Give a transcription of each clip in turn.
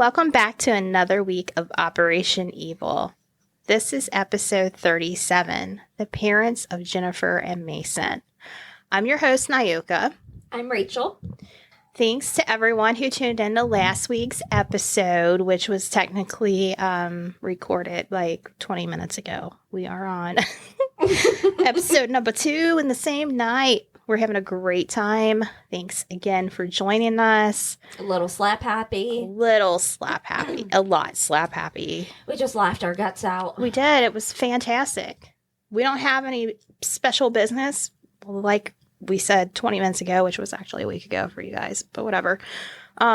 Welcome back to another week of Operation Evil. This is episode 37, The Parents of Jennifer and Mason. I'm your host, Nyoka. I'm Rachael. Thanks to everyone who tuned in to last week's episode, which was technically recorded like 20 minutes ago. We are on episode number 2 in the same night. We're having a great time. Thanks again for joining us. A little slap happy. A lot slap happy. We just laughed our guts out. We did. It was fantastic. We don't have any special business like we said 20 minutes ago, which was actually a week ago for you guys, but whatever. We're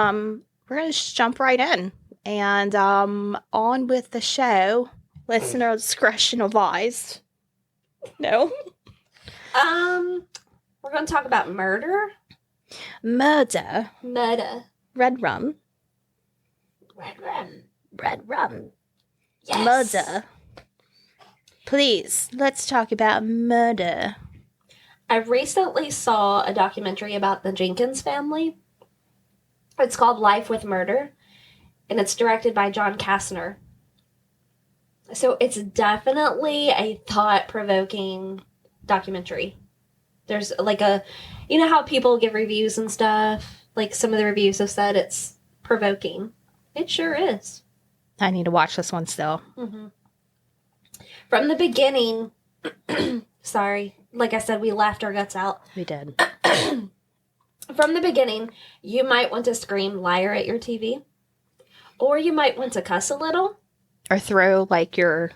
going to just jump right in and on with the show. Listener discretion advised. No? We're going to talk about murder. Murder. Red rum. Yes. Murder. Please, let's talk about murder. I recently saw a documentary about the Jenkins family. It's called Life with Murder, and it's directed by John Kastner. So it's definitely a thought-provoking documentary. There's like you know how people give reviews and stuff? Like some of the reviews have said it's provoking. It sure is. I need to watch this one still. Mm-hmm. From the beginning, sorry, like I said, we laughed our guts out. We did. From the beginning, you might want to scream liar at your TV, or you might want to cuss a little. Or throw like your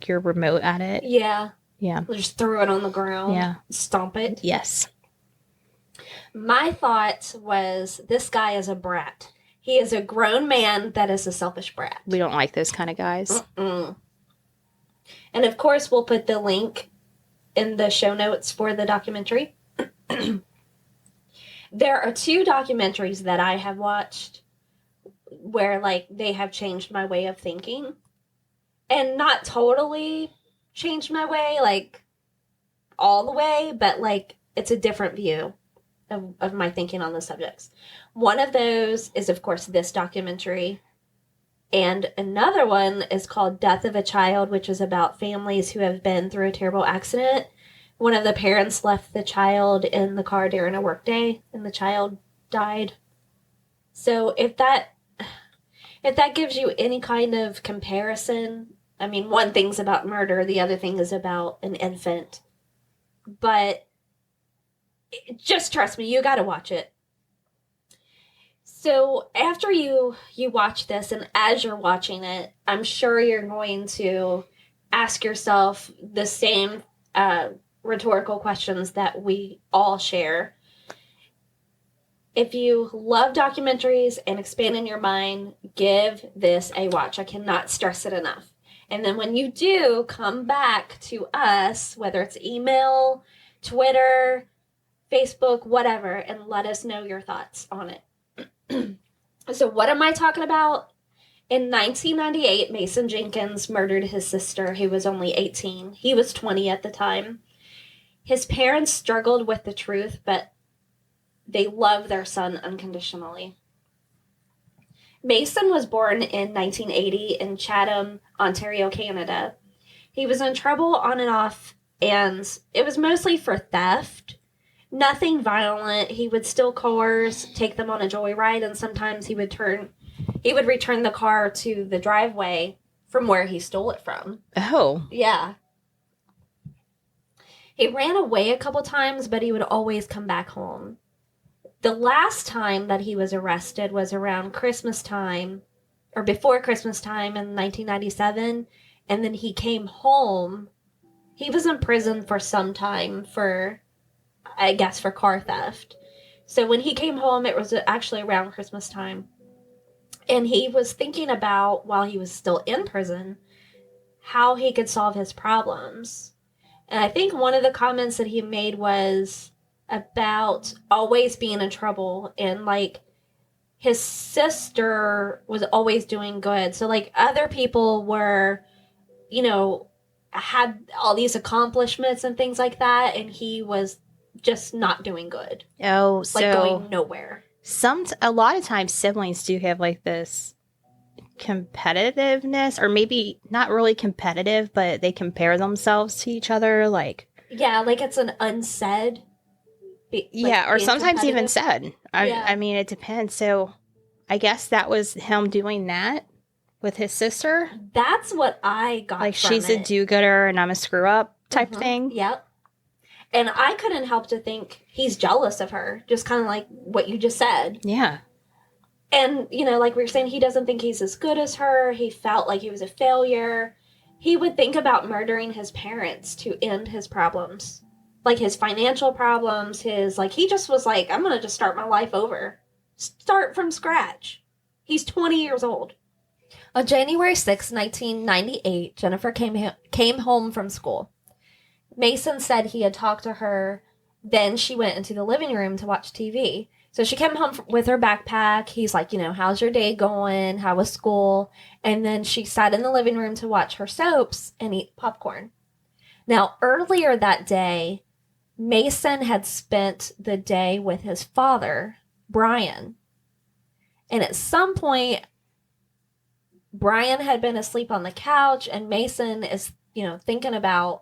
remote at it. Yeah. Yeah. Just throw it on the ground. Yeah. Stomp it. Yes. My thought was, this guy is a brat. He is a grown man that is a selfish brat. We don't like those kind of guys. Mm-mm. And of course, we'll put the link in the show notes for the documentary. There are 2 documentaries that I have watched where, like, they have changed my way of thinking. And not totally changed my way, like, all the way, but, like, it's a different view of my thinking on the subjects. One of those is, of course, this documentary. And another one is called Death of a Child, which is about families who have been through a terrible accident. One of the parents left the child in the car during a workday, and the child died. So if that gives you any kind of comparison, I mean, one thing's about murder, the other thing is about an infant. But just trust me, you got to watch it. So after you watch this, and as you're watching it, I'm sure you're going to ask yourself the same rhetorical questions that we all share. If you love documentaries and expanding your mind, give this a watch. I cannot stress it enough. And then when you do, come back to us, whether it's email, Twitter, Facebook, whatever, and let us know your thoughts on it. So what am I talking about? In 1998, Mason Jenkins murdered his sister, who was only 18. He was 20 at the time. His parents struggled with the truth, but they loved their son unconditionally. Mason was born in 1980 in Chatham, Ontario, Canada. He was in trouble on and off, and it was mostly for theft. Nothing violent. He would steal cars, take them on a joyride, and sometimes he would return the car to the driveway from where he stole it from. Oh. Yeah. He ran away a couple times, but he would always come back home. The last time that he was arrested was around Christmas time, or before Christmas time in 1997, and then he came home. He was in prison for some time for car theft. So when he came home, it was actually around Christmas time. And he was thinking about, while he was still in prison, how he could solve his problems. And I think one of the comments that he made was about always being in trouble, and like his sister was always doing good. So like other people were, had all these accomplishments and things like that, and he was just not doing good. Oh, so like going nowhere. a lot of times siblings do have like this competitiveness, or maybe not really competitive, but they compare themselves to each other. Like, Yeah, like it's an unsaid. yeah, or being sometimes even competitive. said. Yeah. I mean, it depends. So I guess that was him doing that with his sister. That's what I got Like, from she's a it. do-gooder and I'm a screw-up type Mhm. thing. Yep. And I couldn't help to think he's jealous of her, just kind of like what you just said. Yeah. And, you know, like we were saying, he doesn't think he's as good as her. He felt like he was a failure. He would think about murdering his parents to end his problems. Like his financial problems, he just was like, I'm going to just start my life over. Start from scratch. He's 20 years old. On January 6, 1998, Jennifer came home from school. Mason said he had talked to her. Then she went into the living room to watch TV. So she came home with her backpack. He's like, how's your day going? How was school? And then she sat in the living room to watch her soaps and eat popcorn. Now, earlier that day, Mason had spent the day with his father, Brian. And at some point, Brian had been asleep on the couch, and Mason is, thinking about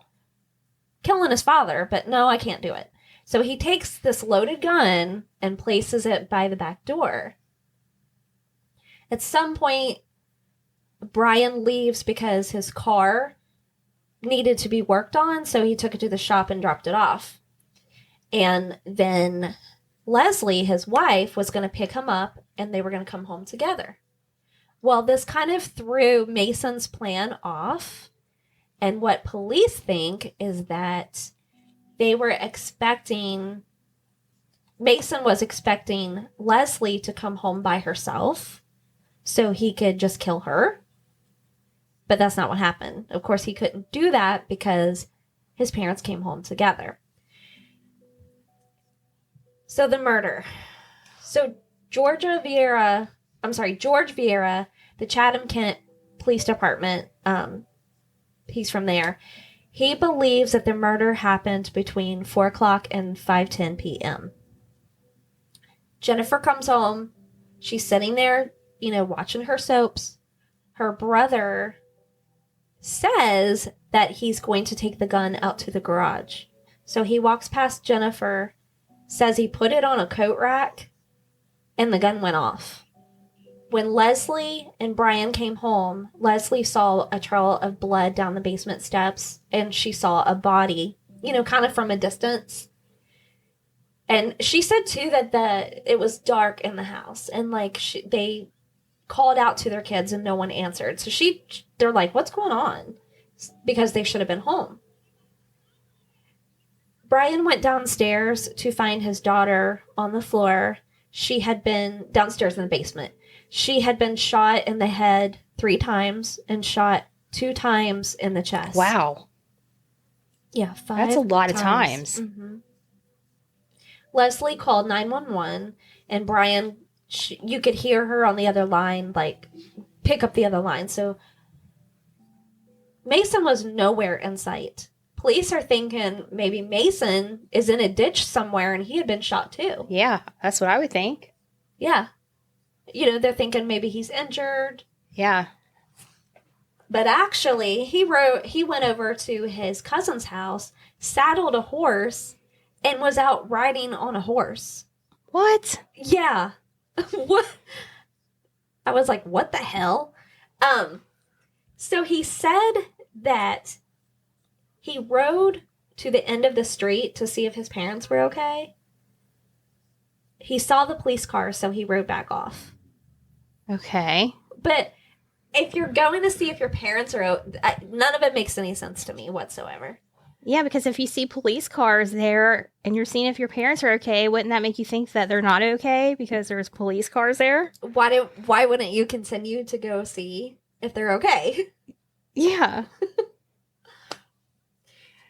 killing his father, but no, I can't do it. So he takes this loaded gun and places it by the back door. At some point, Brian leaves because his car needed to be worked on, so he took it to the shop and dropped it off. And then Leslie, his wife, was going to pick him up, and they were going to come home together. Well, this kind of threw Mason's plan off, and what police think is that Mason was expecting Leslie to come home by herself so he could just kill her. But that's not what happened. Of course, he couldn't do that because his parents came home together. So the murder. So George Vieira, the Chatham-Kent Police Department, he's from there. He believes that the murder happened between 4 o'clock and 5:10 p.m. Jennifer comes home. She's sitting there, watching her soaps. Her brother says that he's going to take the gun out to the garage. So he walks past Jennifer, says he put it on a coat rack, and the gun went off. When Leslie and Brian came home, Leslie saw a trail of blood down the basement steps, and she saw a body, kind of from a distance. And she said, too, that it was dark in the house, and, they called out to their kids, and no one answered. So they're like, what's going on? Because they should have been home. Brian went downstairs to find his daughter on the floor. She had been downstairs in the basement. She had been shot in the head 3 times and shot 2 times in the chest. Wow. Yeah, 5 That's a lot of times. Mm-hmm. Leslie called 911, and Brian, you could hear her on the other line, pick up the other line. So Mason was nowhere in sight. Police are thinking maybe Mason is in a ditch somewhere and he had been shot too. Yeah, that's what I would think. Yeah. They're thinking maybe he's injured. Yeah. But actually, he went over to his cousin's house, saddled a horse, and was out riding on a horse. What? Yeah. What? I was like, what the hell? So he said that he rode to the end of the street to see if his parents were okay. He saw the police car, so he rode back off. Okay. But if you're going to see if your parents are, none of it makes any sense to me whatsoever. Yeah, because if you see police cars there and you're seeing if your parents are okay, wouldn't that make you think that they're not okay because there's police cars there? Why wouldn't you continue to go see if they're okay? Yeah.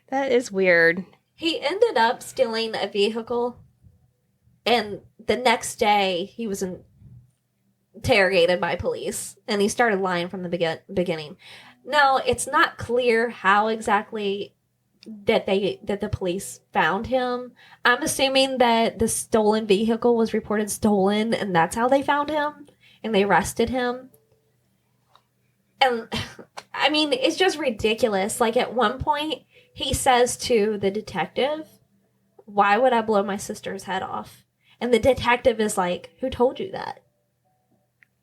That is weird. He ended up stealing a vehicle, and the next day he was interrogated by police, and he started lying from the beginning. Now, it's not clear how exactly that the police found him. I'm assuming that the stolen vehicle was reported stolen, and that's how they found him, and they arrested him. And I mean, it's just ridiculous. Like, at one point, he says to the detective, "Why would I blow my sister's head off?" And the detective is like, "Who told you that?"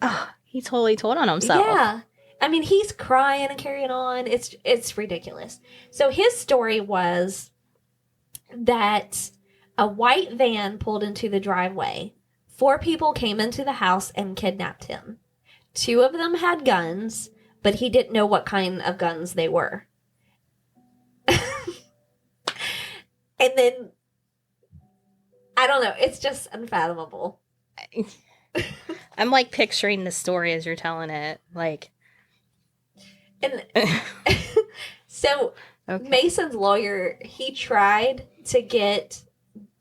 Oh, he totally told on himself. Yeah. I mean, he's crying and carrying on. It's ridiculous. So his story was that a white van pulled into the driveway. 4 people came into the house and kidnapped him. 2 of them had guns, but he didn't know what kind of guns they were. And then, I don't know. It's just unfathomable. I'm like picturing the story as you're telling it. Like, and so okay. Mason's lawyer, he tried to get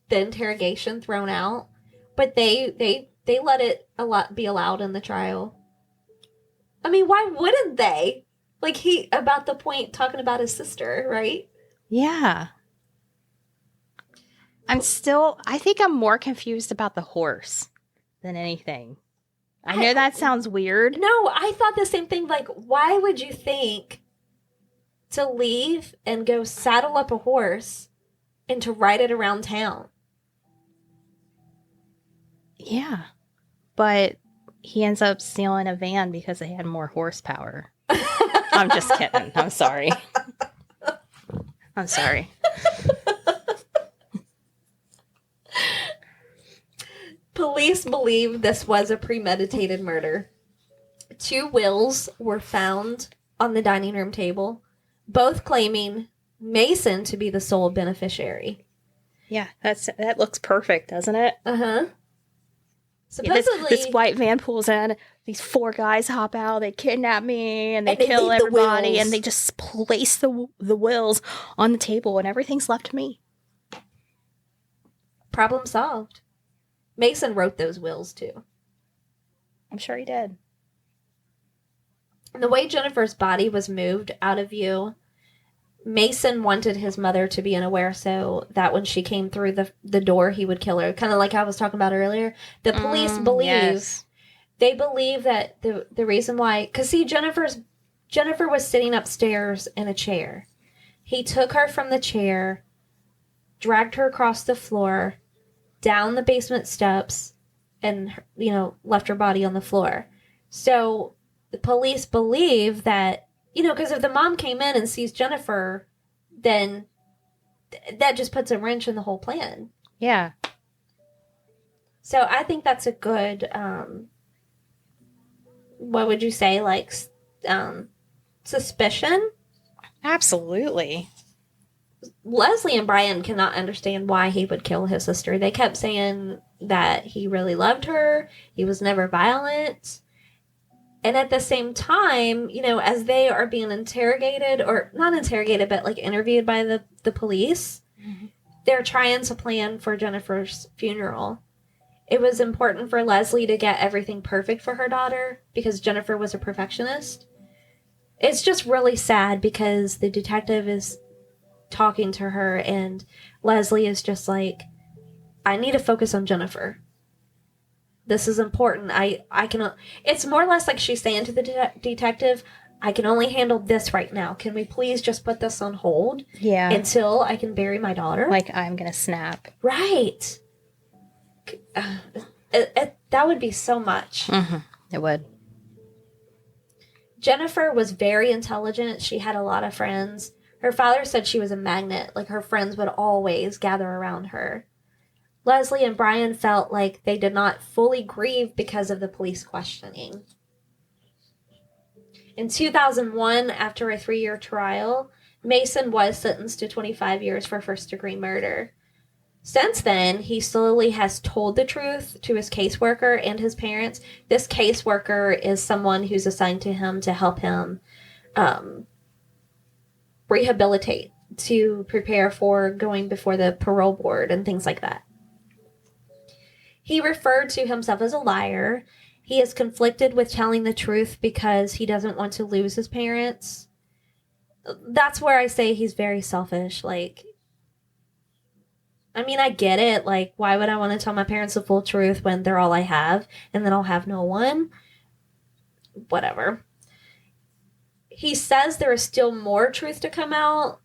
the interrogation thrown out, but they let it be allowed in the trial. I mean, why wouldn't they? Like, about the point talking about his sister, right? Yeah. I think I'm more confused about the horse than anything. I know that sounds weird. No, I thought the same thing. Like, why would you think to leave and go saddle up a horse and to ride it around town? Yeah. But he ends up stealing a van because it had more horsepower. I'm just kidding. I'm sorry. I'm sorry. Police believe this was a premeditated murder. 2 wills were found on the dining room table, both claiming Mason to be the sole beneficiary. Yeah, that looks perfect, doesn't it? Uh-huh. Supposedly, this white van pulls in, these 4 guys hop out, they kidnap me, and they kill everybody, and they just place the wills on the table, and everything's left to me. Problem solved. Mason wrote those wills, too. I'm sure he did. And the way Jennifer's body was moved out of view, Mason wanted his mother to be unaware so that when she came through the door, he would kill her. Kind of like I was talking about earlier. The police they believe that the reason why, because see, Jennifer was sitting upstairs in a chair. He took her from the chair, dragged her across the floor, down the basement steps, and, left her body on the floor. So the police believe that, because if the mom came in and sees Jennifer, then that just puts a wrench in the whole plan. Yeah. So I think that's a good, what would you say, like, suspicion? Absolutely. Leslie and Brian cannot understand why he would kill his sister. They kept saying that he really loved her. He was never violent. And at the same time, as they are being interrogated, or not interrogated, but like interviewed by the police, they're trying to plan for Jennifer's funeral. It was important for Leslie to get everything perfect for her daughter because Jennifer was a perfectionist. It's just really sad because the detective is talking to her and Leslie is just like, I need to focus on Jennifer. This is important. I can. It's more or less like she's saying to the detective, I can only handle this right now. Can we please just put this on hold? Yeah. Until I can bury my daughter? Like, I'm going to snap. Right. That would be so much. Mm-hmm. It would. Jennifer was very intelligent. She had a lot of friends. Her father said she was a magnet. Like, her friends would always gather around her. Leslie and Brian felt like they did not fully grieve because of the police questioning. In 2001, after a 3-year trial, Mason was sentenced to 25 years for first-degree murder. Since then, he slowly has told the truth to his caseworker and his parents. This caseworker is someone who's assigned to him to help him rehabilitate, to prepare for going before the parole board and things like that. He referred to himself as a liar. He is conflicted with telling the truth because he doesn't want to lose his parents. that's where I say he's very selfish. Like, I mean, I get it. Like, why would I want to tell my parents the full truth when they're all I have and then I'll have no one? Whatever. He says there is still more truth to come out.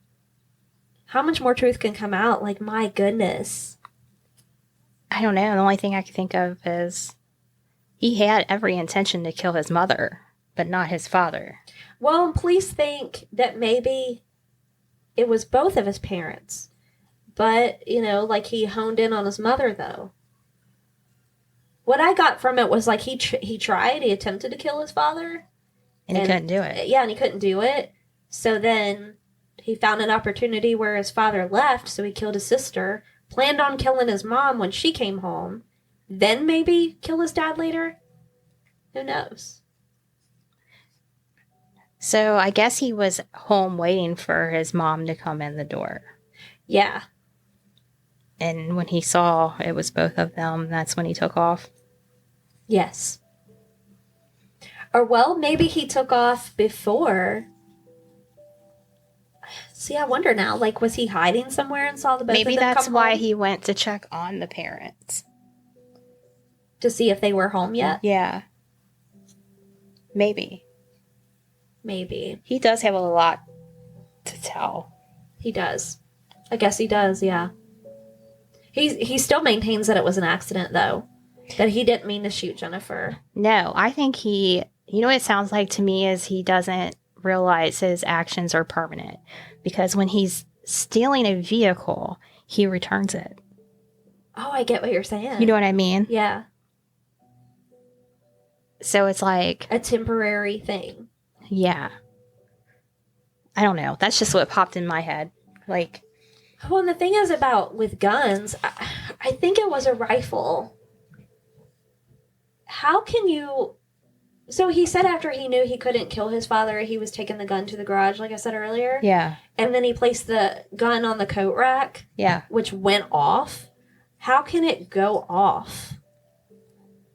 How much more truth can come out? Like, my goodness. I don't know. The only thing I can think of is he had every intention to kill his mother, but not his father. Well, police think that maybe it was both of his parents. But, you know, like, he honed in on his mother, though. What I got from it was, like, he tried, he attempted to kill his father. And he couldn't do it. Yeah, and he couldn't do it. So then he found an opportunity where his father left, so he killed his sister, planned on killing his mom when she came home, then maybe kill his dad later. Who knows? So I guess he was home waiting for his mom to come in the door. Yeah. And when he saw it was both of them, that's when he took off. Yes. Or, well, maybe he took off before. See, I wonder now. Like, was he hiding somewhere and saw the both Maybe of them that's come why home he went to check on the parents. to see if they were home yet? Yeah. Maybe. Maybe. He does have a lot to tell. He does. I guess he does, yeah. He still maintains that it was an accident, though. That he didn't mean to shoot Jennifer. No, I think you know what it sounds like to me is he doesn't realize his actions are permanent. Because when he's stealing a vehicle, he returns it. Oh, I get what you're saying. You know what I mean? Yeah. So it's like A temporary thing. yeah. I don't know. That's just what popped in my head. Like, Well, and the thing is about with guns, I think it was a rifle. How can you... So he said after he knew he couldn't kill his father, he was taking the gun to the garage, like I said earlier. yeah. And then he placed the gun on the coat rack, Yeah. which went off. How can it go off?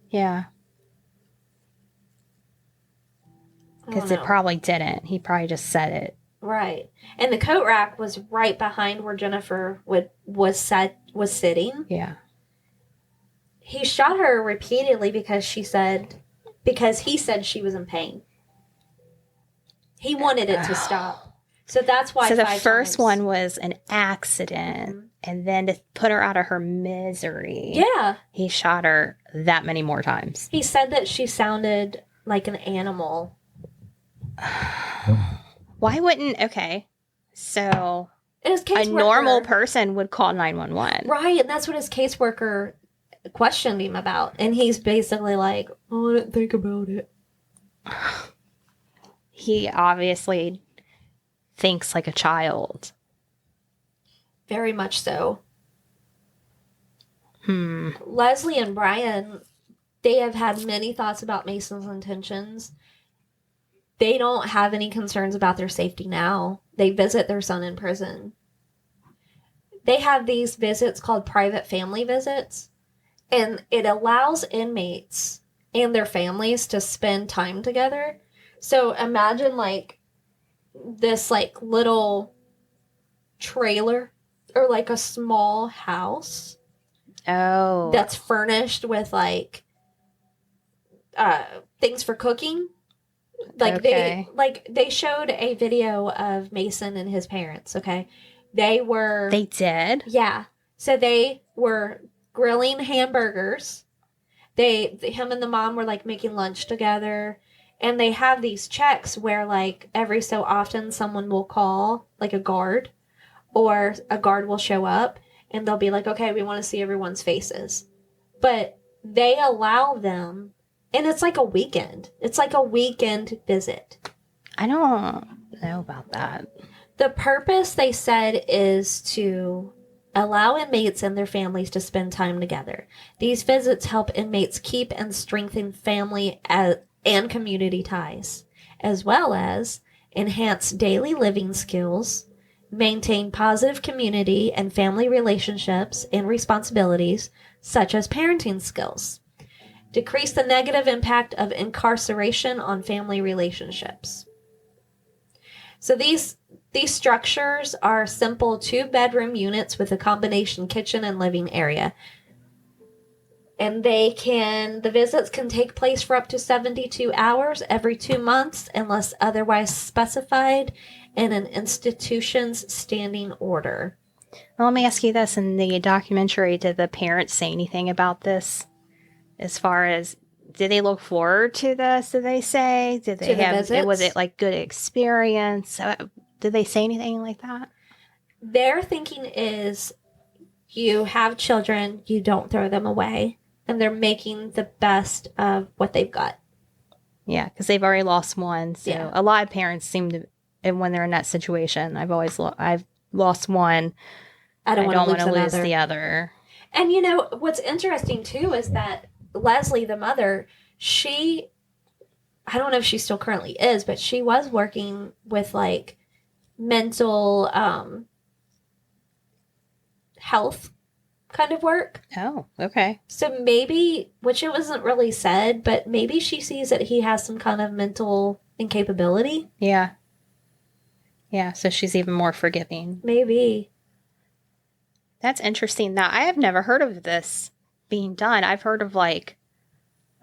Yeah. I Because don't it know. probably didn't. He probably just said it. Right. And the coat rack was right behind where Jennifer was sitting. Yeah. He shot her repeatedly because he said she was in pain. He wanted it to stop. So that's why So the 5 first times. one was an accident. Mhm. And then to put her out of her misery, Yeah. he shot her that many more times. He said that she sounded like an animal. Why wouldn't, okay, so And his a caseworker, normal person would call 911. right? And that's what his caseworker questioned him about, and he's basically like, "Oh, I didn't think about it." He obviously thinks like a child. Very much so. Hmm. Leslie and Brian, they have had many thoughts about Mason's intentions. They don't have any concerns about their safety now. They visit their son in prison. They have these visits called private family visits, and it allows inmates and their families to spend time together. So imagine like this like little trailer or like a small house Oh. that's furnished with like things for cooking. Like Okay. they showed a video of Mason and his parents, okay? They did? yeah. So they were grilling hamburgers. Him and the mom were like making lunch together, and they have these checks where like every so often someone will call, like a guard, or a guard will show up and they'll be like, "Okay, we want to see everyone's faces." But they allow them, and it's like a weekend. It's like a weekend visit. I don't know about that. The purpose, they said, is to allow inmates and their families to spend time together. These visits help inmates keep and strengthen family and community ties, as well as enhance daily living skills, maintain positive community and family relationships and responsibilities, such as parenting skills, decrease the negative impact of incarceration on family relationships. So these structures are simple 2-bedroom units with a combination kitchen and living area. And the visits can take place for up to 72 hours every 2 months unless otherwise specified in an institution's standing order. Well, let me ask you this. In the documentary, did the parents say anything about this? As far as, did they look forward to this? Did they say? Did they was it like good experience? Did they say anything like that? Their thinking is, you have children, you don't throw them away. And they're making the best of what they've got. Yeah, because they've already lost one. So a lot of parents seem to, and when they're in that situation, I've lost one. I don't want to lose the other. And you know, what's interesting too is that Leslie, the mother, I don't know if she still currently is, but she was working with like mental health kind of work. Oh, okay. So maybe, which it wasn't really said, but maybe she sees that he has some kind of mental incapability. Yeah. Yeah, so she's even more forgiving. Maybe. That's interesting. Now, I have never heard of this being done. I've heard of like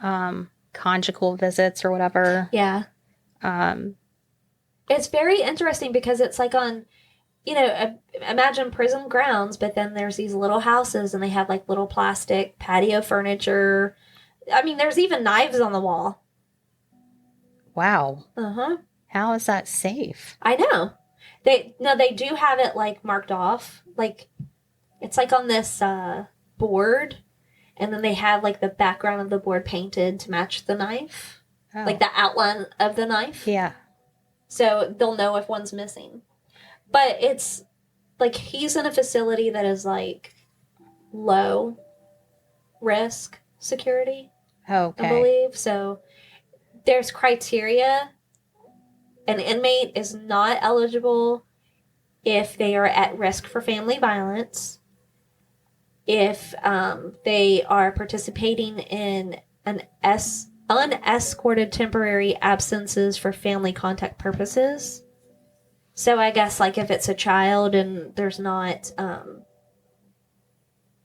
conjugal visits or whatever. Yeah. It's very interesting because it's like on, you know, imagine prison grounds, but then there's these little houses and they have like little plastic patio furniture. I mean, there's even knives on the wall. Wow. Uh-huh. How is that safe? I know. They do have it like marked off. Like, it's like on this board, and then they have like the background of the board painted to match the knife. Oh. Like the outline of the knife. Yeah. So they'll know if one's missing. But it's like he's in a facility that is like low risk security. Okay. I believe. So there's criteria. An inmate is not eligible if they are at risk for family violence, if they are participating in an unescorted temporary absences for family contact purposes. So I guess like if it's a child and there's not,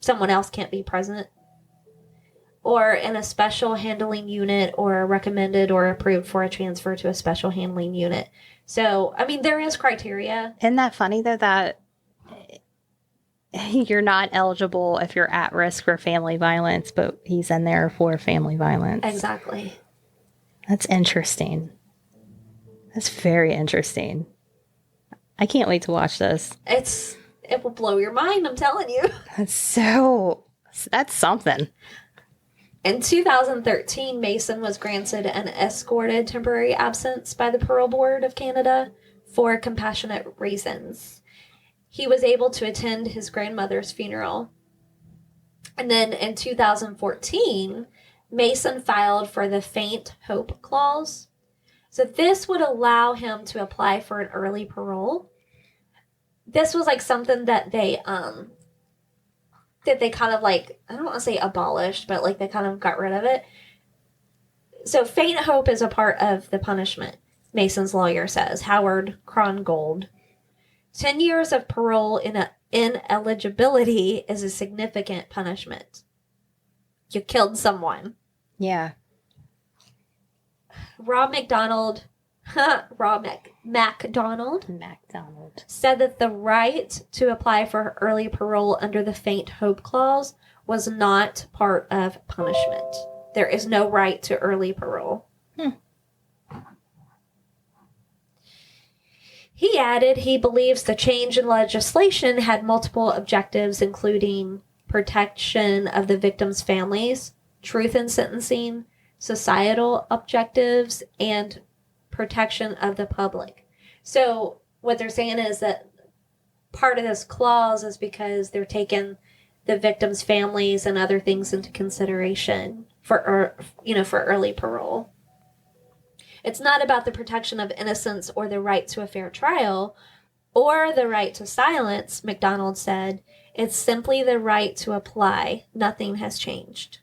someone else can't be present, or in a special handling unit, or recommended or approved for a transfer to a special handling unit. So, I mean, there is criteria. Isn't that funny though, that you're not eligible if you're at risk for family violence, but he's in there for family violence? Exactly. That's interesting. That's very interesting. I can't wait to watch this. It will blow your mind, I'm telling you. That's something. In 2013, Mason was granted an escorted temporary absence by the Parole Board of Canada for compassionate reasons. He was able to attend his grandmother's funeral. And then in 2014, Mason filed for the Faint Hope Clause. So this would allow him to apply for an early parole. This was like something that they kind of like, I don't want to say abolished, but like they kind of got rid of it. So faint hope is a part of the punishment, Mason's lawyer says, Howard Krongold. 10 years of parole ineligibility is a significant punishment. You killed someone. Yeah. Rob McDonald said that the right to apply for early parole under the Faint Hope Clause was not part of punishment. There is no right to early parole. He added he believes the change in legislation had multiple objectives, including protection of the victims' families, truth in sentencing, societal objectives, and protection of the public. So what they're saying is that part of this clause is because they're taking the victims' families and other things into consideration for early parole. It's not about the protection of innocence or the right to a fair trial or the right to silence, McDonald said. It's simply the right to apply. Nothing has changed.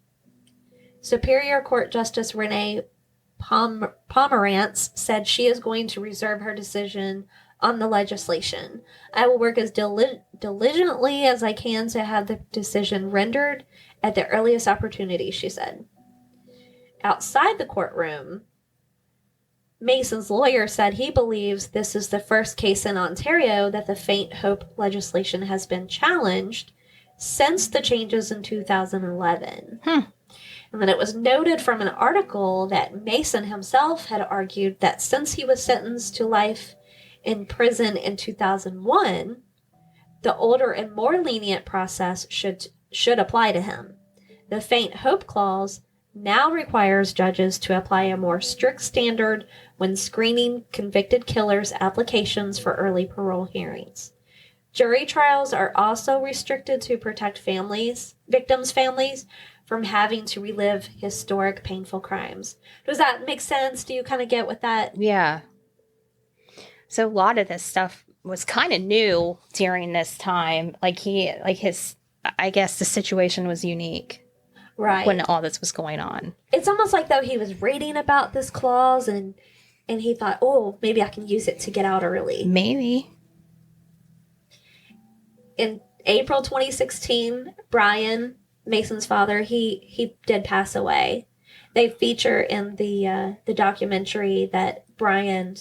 Superior Court Justice Renee Pomerantz said she is going to reserve her decision on the legislation. I will work as diligently as I can to have the decision rendered at the earliest opportunity, she said. Outside the courtroom, Mason's lawyer said he believes this is the first case in Ontario that the faint hope legislation has been challenged since the changes in 2011. And then it was noted from an article that Mason himself had argued that since he was sentenced to life in prison in 2001, the older and more lenient process should apply to him. The faint hope clause now requires judges to apply a more strict standard when screening convicted killers' applications for early parole hearings. Jury trials are also restricted to protect victims' families from having to relive historic, painful crimes. Does that make sense? Do you kind of get what that? Yeah. So a lot of this stuff was kind of new during this time. I guess the situation was unique. Right. When all this was going on. It's almost like though he was reading about this clause and he thought, oh, maybe I can use it to get out early. Maybe. In April 2016, Brian, Mason's father, he did pass away. They feature in the documentary that Brian,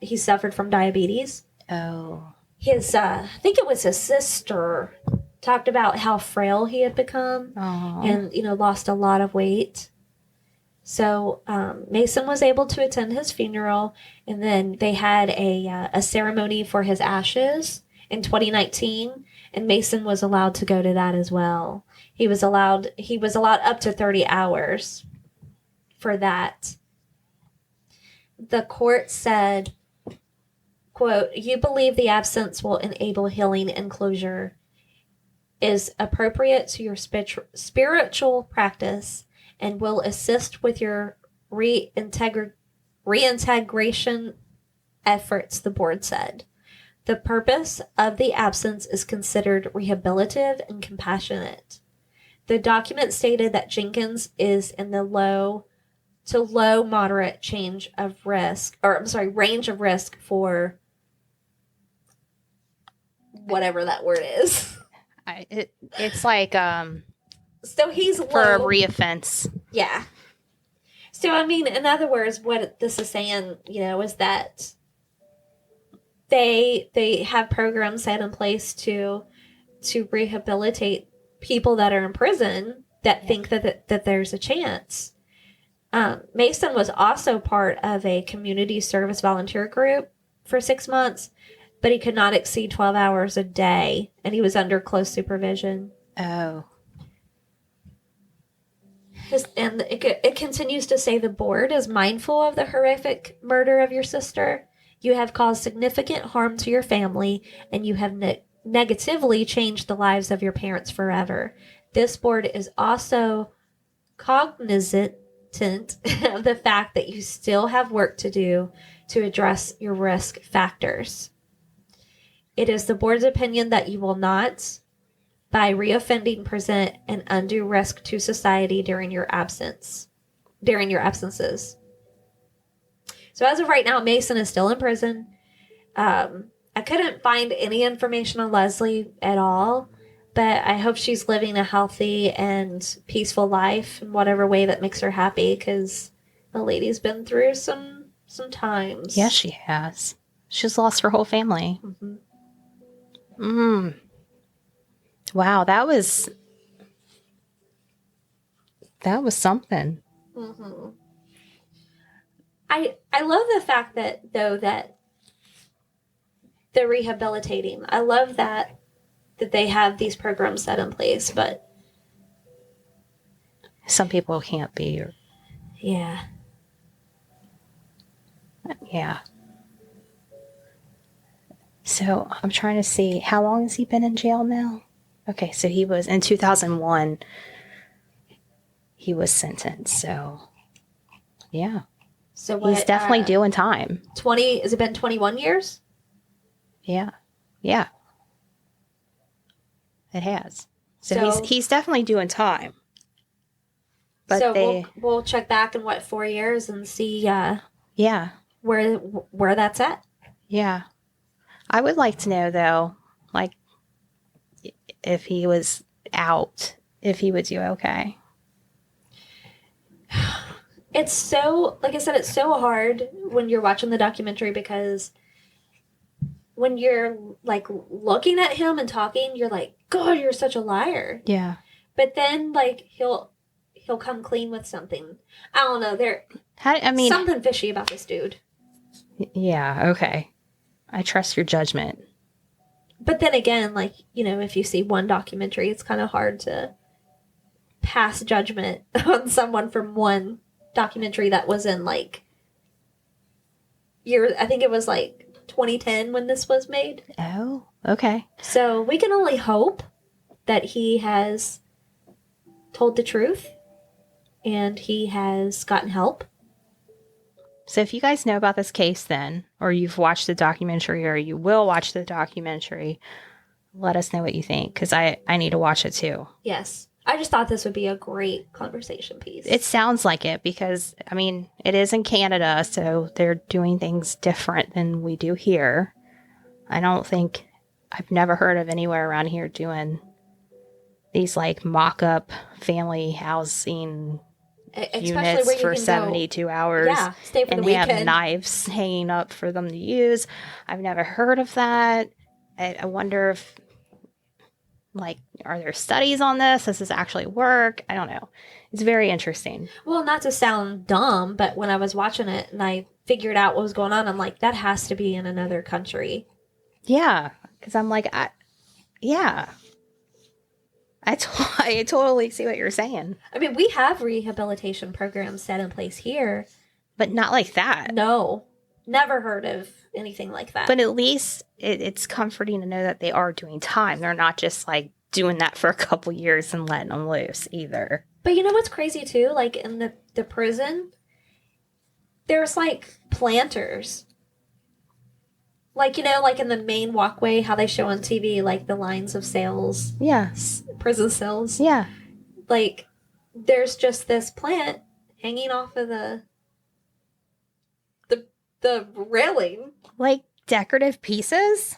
he suffered from diabetes. Oh. His, I think it was his sister, talked about how frail he had become. Aww. And, lost a lot of weight. So Mason was able to attend his funeral, and then they had a ceremony for his ashes in 2019, and Mason was allowed to go to that as well. He was allowed up to 30 hours for that. The court said, quote, "You believe the absence will enable healing and closure is appropriate to your spiritual practice and will assist with your reintegration efforts," the board said. "The purpose of the absence is considered rehabilitative and compassionate." The document stated that Jenkins is in the low to low moderate range of risk for whatever that word is. It's like so he's for low. a reoffense. Yeah. So I mean, in other words, what this is saying, is that they have programs set in place to rehabilitate people that are in prison that think that there's a chance. Mason was also part of a community service volunteer group for 6 months, but he could not exceed 12 hours a day, and he was under close supervision. Oh. And it continues to say the board is mindful of the horrific murder of your sister. You have caused significant harm to your family, and you have negatively changed the lives of your parents forever. This board is also cognizant of the fact that you still have work to do to address your risk factors. It is the board's opinion that you will not, by reoffending, present an undue risk to society during your absences. So as of right now, Mason is still in prison. I couldn't find any information on Leslie at all, but I hope she's living a healthy and peaceful life in whatever way that makes her happy, because the lady's been through some times. Yes, she has. She's lost her whole family. Mm-hmm. Wow, that was something. Mm-hmm. I love the fact that they're rehabilitating. I love that they have these programs set in place, but some people can't be. Yeah. So I'm trying to see, how long has he been in jail now? Okay, so he was in 2001. He was sentenced. So yeah. So what, he's definitely doing time. 20? Has it been 21 years? Yeah. It has. So he's definitely doing time. But so we'll check back in 4 years and see yeah. where that's at. Yeah. I would like to know, though, like, if he was out, if he would do okay. It's so, like I said, it's so hard when you're watching the documentary because when you're, like, looking at him and talking, you're like, God, you're such a liar. Yeah. But then, like, he'll come clean with something. I don't know. Something fishy about this dude. Yeah, okay. I trust your judgment. But then again, like, if you see one documentary, it's kind of hard to pass judgment on someone from one documentary that was in, like, I think it was, like, 2010 when this was made. Oh, okay. So we can only hope that he has told the truth and he has gotten help. So if you guys know about this case then, or you've watched the documentary, or you will watch the documentary, let us know what you think, because I need to watch it too. Yes. I just thought this would be a great conversation piece. It sounds like it because, I mean, it is in Canada, so they're doing things different than we do here. I've never heard of anywhere around here doing these, like, mock-up family housing units for 72 hours. Yeah, stay for the and weekend. We have knives hanging up for them to use. I've never heard of that. I wonder if, like, are there studies on this? Does this actually work? I don't know. It's very interesting. Well, not to sound dumb, but when I was watching it and I figured out what was going on, I'm like, that has to be in another country. Yeah, because I'm like, I totally see what you're saying. I mean, we have rehabilitation programs set in place here. But not like that. No. Never heard of anything like that. But at least it's comforting to know that they are doing time. They're not just, like, doing that for a couple years and letting them loose either. But you know what's crazy, too? Like, in the prison, there's, like, planters. Like, like in the main walkway, how they show on TV, like, the lines of cells. Yeah. Prison cells. Yeah. Like, there's just this plant hanging off of the railing. Like decorative pieces?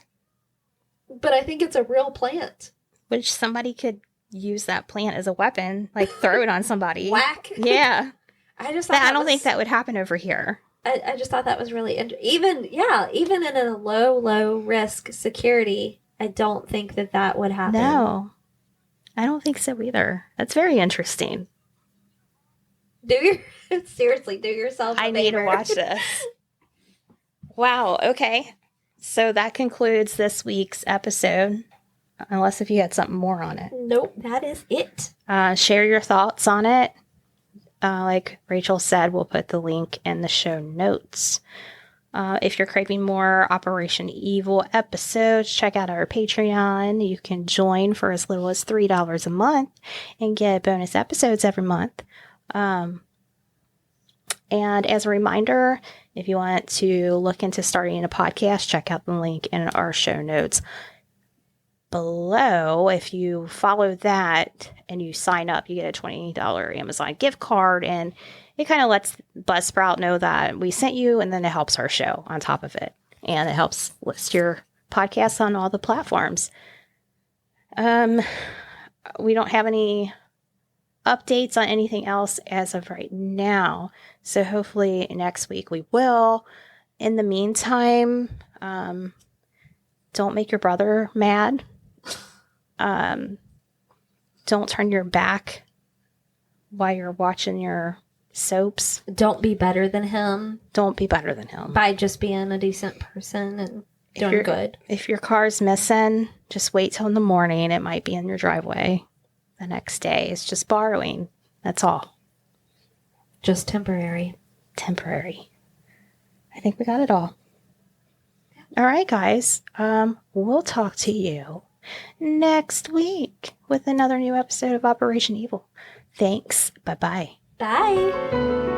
But I think it's a real plant. Which somebody could use that plant as a weapon, like throw it on somebody. Whack. Yeah. I just thought I don't think that would happen over here. I just thought that was really interesting. Even in a low risk security, I don't think that would happen. No. I don't think so either. That's very interesting. Seriously, do yourself a favor. I need to watch this. Wow. Okay. So that concludes this week's episode. Unless if you had something more on it. Nope, that is it. Share your thoughts on it. Like Rachel said, we'll put the link in the show notes. If you're craving more Operation Evil episodes, check out our Patreon. You can join for as little as $3 a month and get bonus episodes every month. And as a reminder, if you want to look into starting a podcast, check out the link in our show notes below. If you follow that and you sign up, you get a $20 Amazon gift card, and it kind of lets Buzzsprout know that we sent you, and then it helps our show on top of it. And it helps list your podcast on all the platforms. We don't have any updates on anything else as of right now. So hopefully next week we will. In the meantime, don't make your brother mad. Don't turn your back while you're watching your soaps. Don't be better than him. Don't be better than him. By just being a decent person and doing good. If your car's missing, just wait till in the morning. It might be in your driveway the next day. It's just borrowing. That's all. Just temporary. Temporary. I think we got it all. All right, guys. We'll talk to you next week with another new episode of Operation Evil. Thanks. Bye-bye. Bye.